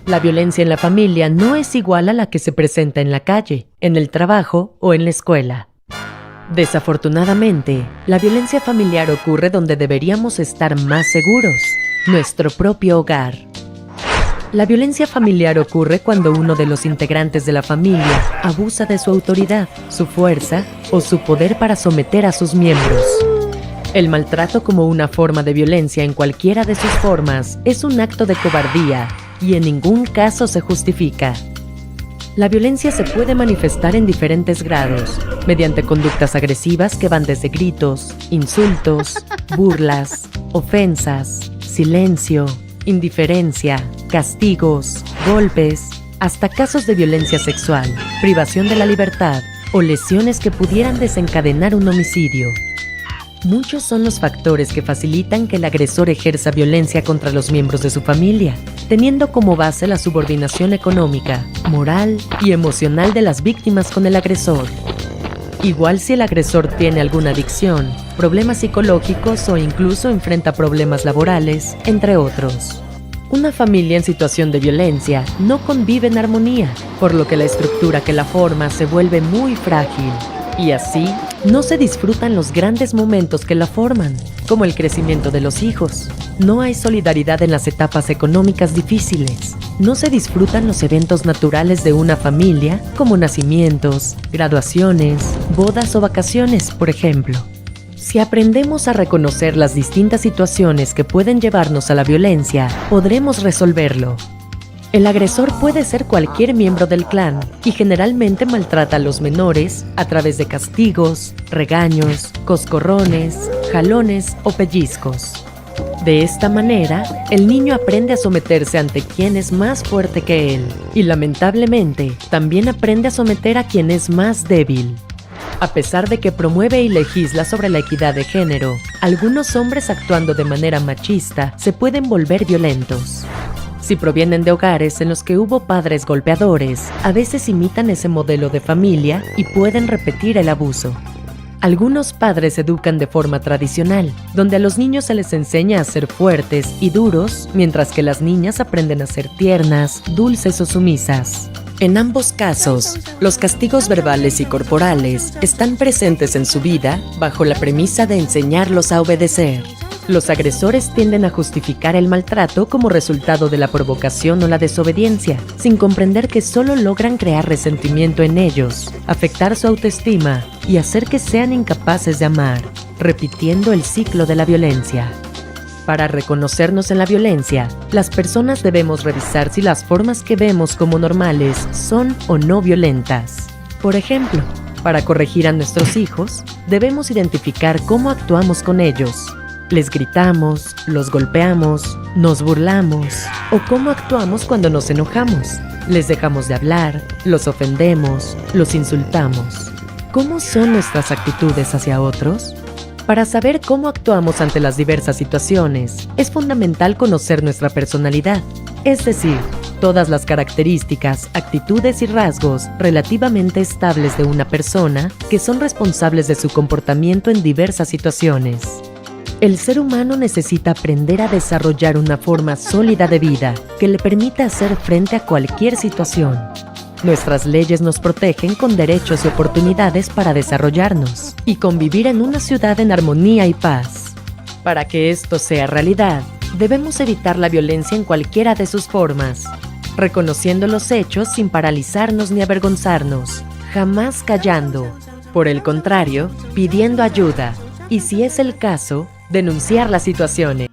La violencia en la familia no es igual a la que se presenta en la calle, en el trabajo o en la escuela. Desafortunadamente, la violencia familiar ocurre donde deberíamos estar más seguros, nuestro propio hogar. La violencia familiar ocurre cuando uno de los integrantes de la familia abusa de su autoridad, su fuerza o su poder para someter a sus miembros. El maltrato como una forma de violencia en cualquiera de sus formas es un acto de cobardía y en ningún caso se justifica. La violencia se puede manifestar en diferentes grados, mediante conductas agresivas que van desde gritos, insultos, burlas, ofensas, silencio, indiferencia, castigos, golpes, hasta casos de violencia sexual, privación de la libertad o lesiones que pudieran desencadenar un homicidio. Muchos son los factores que facilitan que el agresor ejerza violencia contra los miembros de su familia, teniendo como base la subordinación económica, moral y emocional de las víctimas con el agresor. Igual si el agresor tiene alguna adicción, problemas psicológicos o incluso enfrenta problemas laborales, entre otros. Una familia en situación de violencia no convive en armonía, por lo que la estructura que la forma se vuelve muy frágil. Y así, no se disfrutan los grandes momentos que la forman, como el crecimiento de los hijos. No hay solidaridad en las etapas económicas difíciles. No se disfrutan los eventos naturales de una familia, como nacimientos, graduaciones, bodas o vacaciones, por ejemplo. Si aprendemos a reconocer las distintas situaciones que pueden llevarnos a la violencia, podremos resolverlo. El agresor puede ser cualquier miembro del clan y generalmente maltrata a los menores a través de castigos, regaños, coscorrones, jalones o pellizcos. De esta manera, el niño aprende a someterse ante quien es más fuerte que él y lamentablemente también aprende a someter a quien es más débil. A pesar de que promueve y legisla sobre la equidad de género, algunos hombres actuando de manera machista se pueden volver violentos. Si provienen de hogares en los que hubo padres golpeadores, a veces imitan ese modelo de familia y pueden repetir el abuso. Algunos padres educan de forma tradicional, donde a los niños se les enseña a ser fuertes y duros, mientras que las niñas aprenden a ser tiernas, dulces o sumisas. En ambos casos, los castigos verbales y corporales están presentes en su vida bajo la premisa de enseñarlos a obedecer. Los agresores tienden a justificar el maltrato como resultado de la provocación o la desobediencia, sin comprender que solo logran crear resentimiento en ellos, afectar su autoestima y hacer que sean incapaces de amar, repitiendo el ciclo de la violencia. Para reconocernos en la violencia, las personas debemos revisar si las formas que vemos como normales son o no violentas. Por ejemplo, para corregir a nuestros hijos, debemos identificar cómo actuamos con ellos. Les gritamos, los golpeamos, nos burlamos o cómo actuamos cuando nos enojamos. Les dejamos de hablar, los ofendemos, los insultamos. ¿Cómo son nuestras actitudes hacia otros? Para saber cómo actuamos ante las diversas situaciones, es fundamental conocer nuestra personalidad, es decir, todas las características, actitudes y rasgos relativamente estables de una persona que son responsables de su comportamiento en diversas situaciones. El ser humano necesita aprender a desarrollar una forma sólida de vida que le permita hacer frente a cualquier situación. Nuestras leyes nos protegen con derechos y oportunidades para desarrollarnos y convivir en una ciudad en armonía y paz. Para que esto sea realidad, debemos evitar la violencia en cualquiera de sus formas, reconociendo los hechos sin paralizarnos ni avergonzarnos, jamás callando. Por el contrario, pidiendo ayuda y, si es el caso, denunciar las situaciones.